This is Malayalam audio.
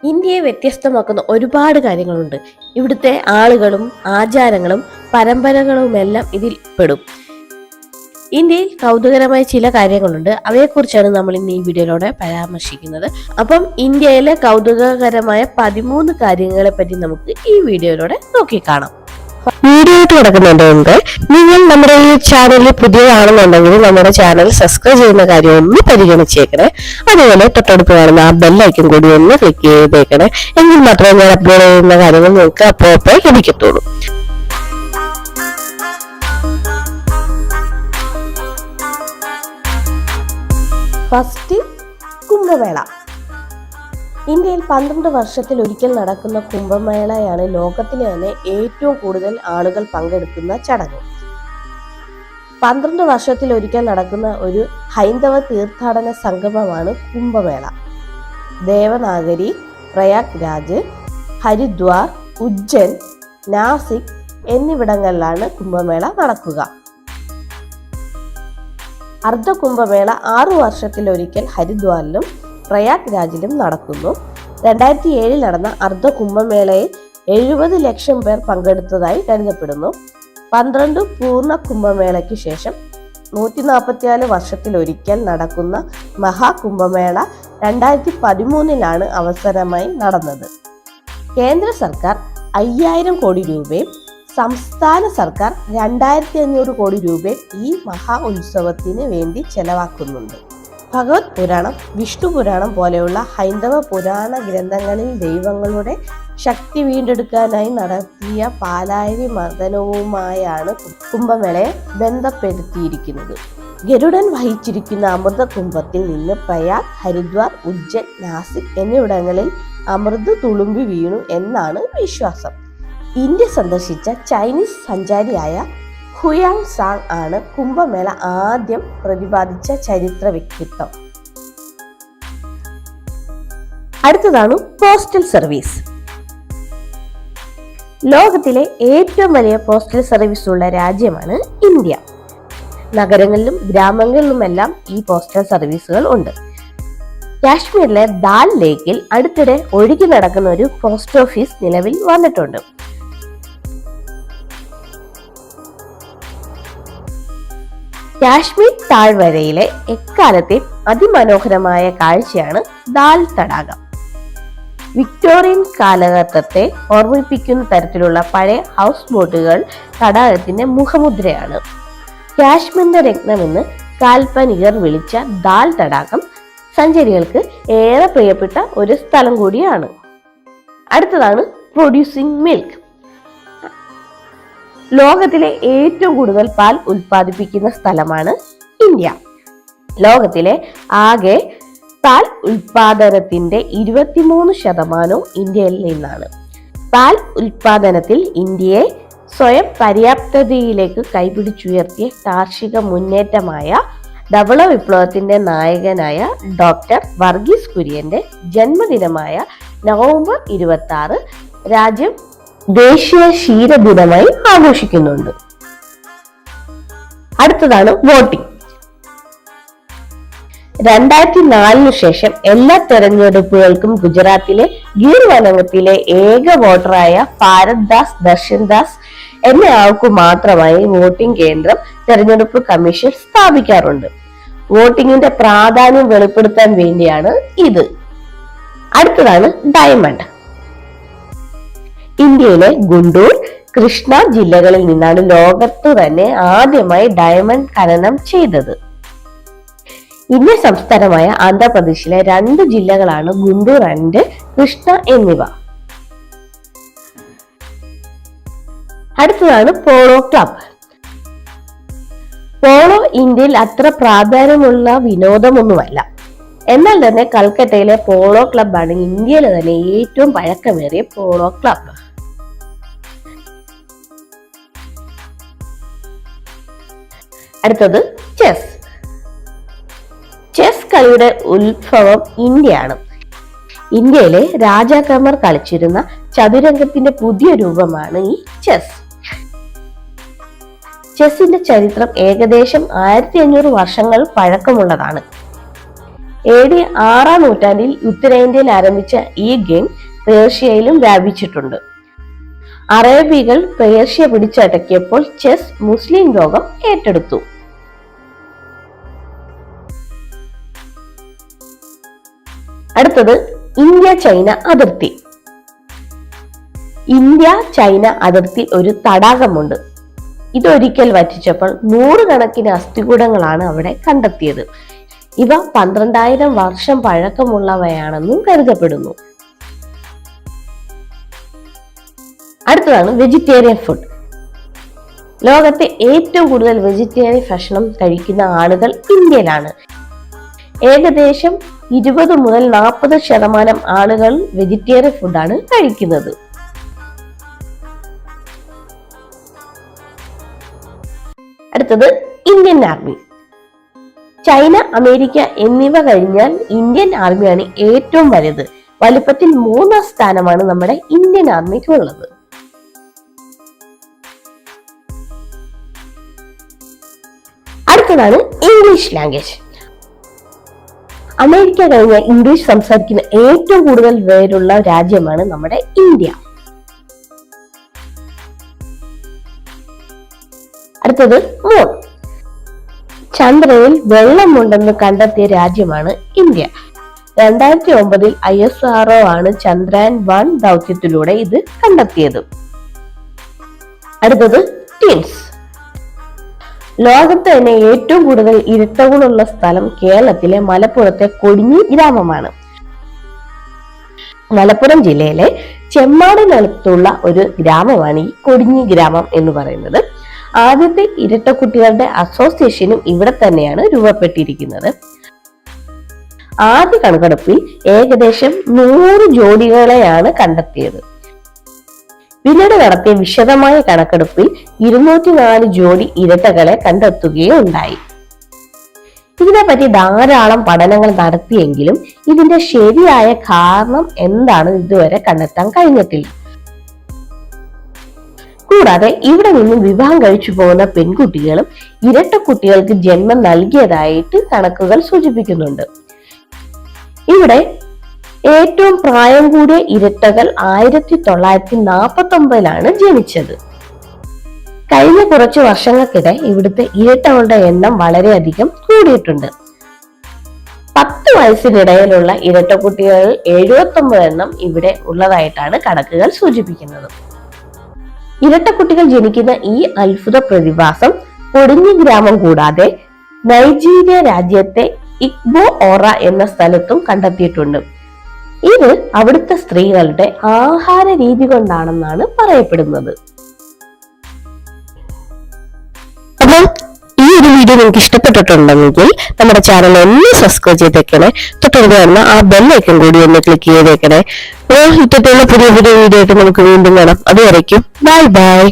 ഇന്ത്യയെ വ്യത്യസ്തമാക്കുന്ന ഒരുപാട് കാര്യങ്ങളുണ്ട്. ഇവിടുത്തെ ആളുകളും ആചാരങ്ങളും പരമ്പരകളുമെല്ലാം ഇതിൽ പെടും. ഇന്ത്യയിൽ കൗതുകരമായ ചില കാര്യങ്ങളുണ്ട്. അവയെക്കുറിച്ചാണ് നമ്മൾ ഇന്ന് ഈ വീഡിയോയിലൂടെ പരാമർശിക്കുന്നത്. അപ്പം ഇന്ത്യയിലെ കൗതുകകരമായ 13 കാര്യങ്ങളെ പറ്റി നമുക്ക് ഈ വീഡിയോയിലൂടെ നോക്കിക്കാണാം. വീഡിയോയിട്ട് കിടക്കുന്നതിന്റെ മുമ്പ് നിങ്ങൾ നമ്മുടെ ഈ ചാനലിൽ പുതിയതാണെന്നുണ്ടെങ്കിൽ നമ്മുടെ ചാനൽ സബ്സ്ക്രൈബ് ചെയ്യുന്ന കാര്യം ഒന്ന് പരിഗണിച്ചേക്കണേ. അതുപോലെ തൊട്ടടുത്ത് കാണുന്ന ആ ബെല്ലൈക്കൻ കൂടി ഒന്ന് ക്ലിക്ക് ചെയ്തേക്കണേ. എങ്കിൽ മാത്രമേ ഞാൻ അപ്ലോഡ് ചെയ്യുന്ന കാര്യങ്ങൾ നിങ്ങൾക്ക് അപ്പോൾ ലഭിക്കത്തുള്ളൂ. ഫസ്റ്റ്, കുംഭമേള. ഇന്ത്യയിൽ 12 വർഷത്തിൽ ഒരിക്കൽ നടക്കുന്ന കുംഭമേളയാണ് ലോകത്തിലെ തന്നെ ഏറ്റവും കൂടുതൽ ആളുകൾ പങ്കെടുക്കുന്ന ചടങ്ങ്. 12 വർഷത്തിൽ ഒരിക്കൽ നടക്കുന്ന ഒരു ഹൈന്ദവ തീർത്ഥാടന സംഗമമാണ് കുംഭമേള. ദേവനാഗരി, പ്രയാഗ് രാജ്, ഹരിദ്വാർ, ഉജ്ജൈൻ, നാസിക് എന്നിവിടങ്ങളിലാണ് കുംഭമേള നടക്കുക. അർദ്ധ കുംഭമേള 6 വർഷത്തിലൊരിക്കൽ ഹരിദ്വാറിലും പ്രയാഗ് രാജിലും നടക്കുന്നു. 2007 നടന്ന അർദ്ധ കുംഭമേളയിൽ 70 ലക്ഷം പേർ പങ്കെടുത്തതായി കരുതപ്പെടുന്നു. 12 പൂർണ്ണ കുംഭമേളയ്ക്ക് ശേഷം 144 വർഷത്തിലൊരിക്കൽ നടക്കുന്ന മഹാകുംഭമേള 2013 അവസാനമായി നടന്നത്. കേന്ദ്ര സർക്കാർ 5000 കോടി രൂപയും സംസ്ഥാന സർക്കാർ 2500 കോടി രൂപയും ഈ മഹാ ഉത്സവത്തിന് വേണ്ടി ചെലവാക്കുന്നുണ്ട്. ഭഗവത് പുരാണം, വിഷ്ണു പുരാണം പോലെയുള്ള ഹൈന്ദവ പുരാണ ഗ്രന്ഥങ്ങളിൽ ദൈവങ്ങളുടെ ശക്തി വീണ്ടെടുക്കാനായി നടത്തിയ പാലാഴി മർദ്ദനവുമായാണ് കുംഭമേളയെ ബന്ധപ്പെടുത്തിയിരിക്കുന്നത്. ഗരുഡൻ വഹിച്ചിരിക്കുന്ന അമൃത കുംഭത്തിൽ നിന്ന് പ്രയാഗ്, ഹരിദ്വാർ, ഉജ്ജൈൻ, നാസിക് എന്നിവിടങ്ങളിൽ അമൃത് തുളുമ്പി വീണു എന്നാണ് വിശ്വാസം. ഇന്ത്യ സന്ദർശിച്ച ചൈനീസ് സഞ്ചാരിയായ ഹുയാങ് സാങ് ആണ് കുംഭമേള ആദ്യം പ്രതിപാദിച്ച ചരിത്ര വ്യക്തിത്വം. അടുത്തതാണ് പോസ്റ്റൽ സർവീസ്. ലോകത്തിലെ ഏറ്റവും വലിയ പോസ്റ്റൽ സർവീസ് ഉള്ള രാജ്യമാണ് ഇന്ത്യ. നഗരങ്ങളിലും ഗ്രാമങ്ങളിലുമെല്ലാം ഈ പോസ്റ്റൽ സർവീസുകൾ ഉണ്ട്. കാശ്മീരിലെ ദാൽ ലേക്കിൽ അടുത്തിടെ ഒഴുകി നടക്കുന്ന ഒരു പോസ്റ്റ് ഓഫീസ് നിലവിൽ വന്നിട്ടുണ്ട്. കാശ്മീർ താഴ്വരയിലെ എക്കാലത്തെ അതിമനോഹരമായ കാഴ്ചയാണ് ദാൽ തടാകം. വിക്ടോറിയൻ കാലഘട്ടത്തെ ഓർമ്മിപ്പിക്കുന്ന തരത്തിലുള്ള പഴയ ഹൗസ് ബോട്ടുകൾ തടാകത്തിന്റെ മുഖമുദ്രയാണ്. കാശ്മീരിന്റെ രത്നമെന്ന് കാൽപ്പനികർ വിളിച്ച ദാൽ തടാകം സഞ്ചാരികൾക്ക് ഏറെ പ്രിയപ്പെട്ട ഒരു സ്ഥലം കൂടിയാണ്. അടുത്തതാണ് പ്രൊഡ്യൂസിംഗ് മിൽക്ക്. ലോകത്തിലെ ഏറ്റവും കൂടുതൽ പാൽ ഉൽപ്പാദിപ്പിക്കുന്ന സ്ഥലമാണ് ഇന്ത്യ. ലോകത്തിലെ ആകെ പാൽ ഉൽപാദനത്തിന്റെ 23% ഇന്ത്യയിൽ നിന്നാണ്. പാൽ ഉൽപാദനത്തിൽ ഇന്ത്യയെ സ്വയം പര്യാപ്തതയിലേക്ക് കൈപിടിച്ചുയർത്തിയ കാർഷിക മുന്നേറ്റമായ ധവള വിപ്ലവത്തിന്റെ നായകനായ ഡോക്ടർ വർഗീസ് കുര്യന്റെ ജന്മദിനമായ നവംബർ 26 രാജ്യം ദേശീയ ക്ഷീര ദിനമായി ആഘോഷിക്കുന്നുണ്ട്. അടുത്തതാണ് വോട്ടിംഗ്. 2004 ശേഷം എല്ലാ തെരഞ്ഞെടുപ്പുകൾക്കും ഗുജറാത്തിലെ ഗീർ വനത്തിലെ ഏക വോട്ടറായ ഭാരത് ദാസ് ദർശൻ ദാസ് എന്നയാൾക്ക് മാത്രമായി വോട്ടിംഗ് കേന്ദ്രം തെരഞ്ഞെടുപ്പ് കമ്മീഷൻ സ്ഥാപിക്കാറുണ്ട്. വോട്ടിംഗിന്റെ പ്രാധാന്യം വെളിപ്പെടുത്താൻ വേണ്ടിയാണ് ഇത്. അടുത്തതാണ് ഡയമണ്ട്. ഇന്ത്യയിലെ ഗുണ്ടൂർ, കൃഷ്ണ ജില്ലകളിൽ നിന്നാണ് ലോകത്തു തന്നെ ആദ്യമായി ഡയമണ്ട് ഖനനം ചെയ്തത്. ഇന്ത്യ സംസ്ഥാനമായ ആന്ധ്രാപ്രദേശിലെ 2 ജില്ലകളാണ് ഗുണ്ടൂർ ആൻഡ് കൃഷ്ണ എന്നിവ. അടുത്തതാണ് പോളോ ക്ലബ്. പോളോ ഇന്ത്യയിൽ അത്ര പ്രാധാന്യമുള്ള വിനോദമൊന്നുമല്ല. എന്നാൽ തന്നെ കൽക്കട്ടയിലെ പോളോ ക്ലബ്ബാണ് ഇന്ത്യയിലെ തന്നെ ഏറ്റവും പഴക്കമേറിയ പോളോ ക്ലബ്. അടുത്തത് ചെസ്. ചെസ് കളിയുടെ ഉത്ഭവം ഇന്ത്യയാണ്. ഇന്ത്യയിലെ രാജാക്കന്മാർ കളിച്ചിരുന്ന ചതുരംഗത്തിന്റെ പുതിയ രൂപമാണ് ഈ ചെസ്. ചെസ്സിന്റെ ചരിത്രം ഏകദേശം 1500 വർഷങ്ങൾ പഴക്കമുള്ളതാണ്. AD 6-ാം നൂറ്റാണ്ടിൽ ഉത്തരേന്ത്യയിൽ ആരംഭിച്ച ഈ ഗെയിം പേർഷ്യയിലും വ്യാപിച്ചിട്ടുണ്ട്. അറേബ്യകൾ പേർഷ്യ പിടിച്ചടക്കിയപ്പോൾ ചെസ് മുസ്ലിം ലോകം ഏറ്റെടുത്തു. അടുത്തത് ഇന്ത്യ ചൈന അതിർത്തി. ഇന്ത്യ ചൈന അതിർത്തി ഒരു തടാകമുണ്ട്. ഇതൊരിക്കൽ വറ്റിച്ചപ്പോൾ 100 കണക്കിന് അസ്ഥികൂടങ്ങളാണ് അവിടെ കണ്ടെത്തിയത്. ഇവ 12,000 വർഷം പഴക്കമുള്ളവയാണെന്നും കരുതപ്പെടുന്നു. അടുത്തതാണ് വെജിറ്റേറിയൻ ഫുഡ്. ലോകത്തെ ഏറ്റവും കൂടുതൽ വെജിറ്റേറിയൻ ഭക്ഷണം കഴിക്കുന്ന ആളുകൾ ഇന്ത്യയിലാണ്. ഏകദേശം 20 മുതൽ 40% ആളുകൾ വെജിറ്റേറിയൻ ഫുഡാണ് കഴിക്കുന്നത്. അടുത്തത് ഇന്ത്യൻ ആർമി. ചൈന, അമേരിക്ക എന്നിവ കഴിഞ്ഞാൽ ഇന്ത്യൻ ആർമിയാണ് ഏറ്റവും വലുത്. വലുപ്പത്തിൽ 3-ാം സ്ഥാനമാണ് നമ്മുടെ ഇന്ത്യൻ ആർമിക്ക് ഉള്ളത്. അടുത്തതാണ് ഇംഗ്ലീഷ് ലാംഗ്വേജ്. അമേരിക്ക കഴിഞ്ഞ ഇംഗ്ലീഷ് സംസാരിക്കുന്ന ഏറ്റവും കൂടുതൽ പേരുള്ള രാജ്യമാണ് നമ്മുടെ ഇന്ത്യ. അടുത്തത് മൂൺ. ചന്ദ്രനിൽ വെള്ളമുണ്ടെന്ന് കണ്ടെത്തിയ രാജ്യമാണ് ഇന്ത്യ. 2009 ISRO ആണ് ചന്ദ്രയാൻ 1 ദൗത്യത്തിലൂടെ ഇത് കണ്ടെത്തിയത്. അടുത്തത് ട്വിൻസ്. ലോകത്ത് തന്നെ ഏറ്റവും കൂടുതൽ ഇരട്ടകളുള്ള സ്ഥലം കേരളത്തിലെ മലപ്പുറത്തെ കൊടിഞ്ഞി ഗ്രാമമാണ്. മലപ്പുറം ജില്ലയിലെ ചെമ്മാടിനടുത്തുള്ള ഒരു ഗ്രാമമാണ് ഈ കൊടിഞ്ഞി ഗ്രാമം എന്ന് പറയുന്നത്. ആദ്യത്തെ ഇരട്ടക്കുട്ടികളുടെ അസോസിയേഷനും ഇവിടെ തന്നെയാണ് രൂപപ്പെട്ടിരിക്കുന്നത്. ആദ്യ കണക്കെടുപ്പിൽ ഏകദേശം 100 ജോഡികളെയാണ് കണ്ടെത്തിയത്. പിന്നീട് നടത്തിയ വിശദമായ കണക്കെടുപ്പിൽ 204 ജോഡി ഇരട്ടകളെ കണ്ടെത്തുകയുണ്ടായി. ഇതിനെപ്പറ്റി ധാരാളം പഠനങ്ങൾ നടത്തിയെങ്കിലും ഇതിന്റെ ശരിയായ കാരണം എന്താണെന്ന് ഇതുവരെ കണ്ടെത്താൻ കഴിഞ്ഞിട്ടില്ല. കൂടാതെ ഇവിടെ നിന്നും വിവാഹം കഴിച്ചു പോകുന്ന പെൺകുട്ടികളും ഇരട്ടക്കുട്ടികൾക്ക് ജന്മം നൽകിയതായിട്ട് കണക്കുകൾ സൂചിപ്പിക്കുന്നുണ്ട്. ഇവിടെ ഏറ്റവും പ്രായം കൂടിയ ഇരട്ടകൾ 1949 ജനിച്ചത്. കഴിഞ്ഞ കുറച്ചു വർഷങ്ങൾക്കിടെ ഇവിടുത്തെ ഇരട്ടകളുടെ എണ്ണം വളരെയധികം കൂടിയിട്ടുണ്ട്. 10 വയസ്സിനിടയിലുള്ള ഇരട്ടക്കുട്ടികൾ 79 ഇവിടെ ഉള്ളതായിട്ടാണ് കണക്കുകൾ സൂചിപ്പിക്കുന്നത്. ഇരട്ടക്കുട്ടികൾ ജനിക്കുന്ന ഈ അത്ഭുത പ്രതിഭാസം കൊടിഞ്ഞി ഗ്രാമം കൂടാതെ നൈജീരിയ രാജ്യത്തെ ഇഗ്ബോ ഓറ എന്ന സ്ഥലത്തും കണ്ടെത്തിയിട്ടുണ്ട്. ഇത് അവിടുത്തെ സ്ത്രീകളുടെ ആഹാര രീതി കൊണ്ടാണെന്നാണ് പറയപ്പെടുന്നത്. അപ്പോൾ ഈ ഒരു വീഡിയോ നിങ്ങൾക്ക് ഇഷ്ടപ്പെട്ടിട്ടുണ്ടെങ്കിൽ നമ്മുടെ ചാനൽ ഒന്ന് സബ്സ്ക്രൈബ് ചെയ്തേക്കണേ. തൊട്ടടുത്ത് വരുന്ന ആ ബെല്ലൈക്കൺ കൂടി ഒന്ന് ക്ലിക്ക് ചെയ്തേക്കണേ. ഇത്തരത്തിലുള്ള പുതിയ വീഡിയോ ആയിട്ട് നമുക്ക് വീണ്ടും കാണാം. അതുവരയ്ക്കും ബൈ ബൈ.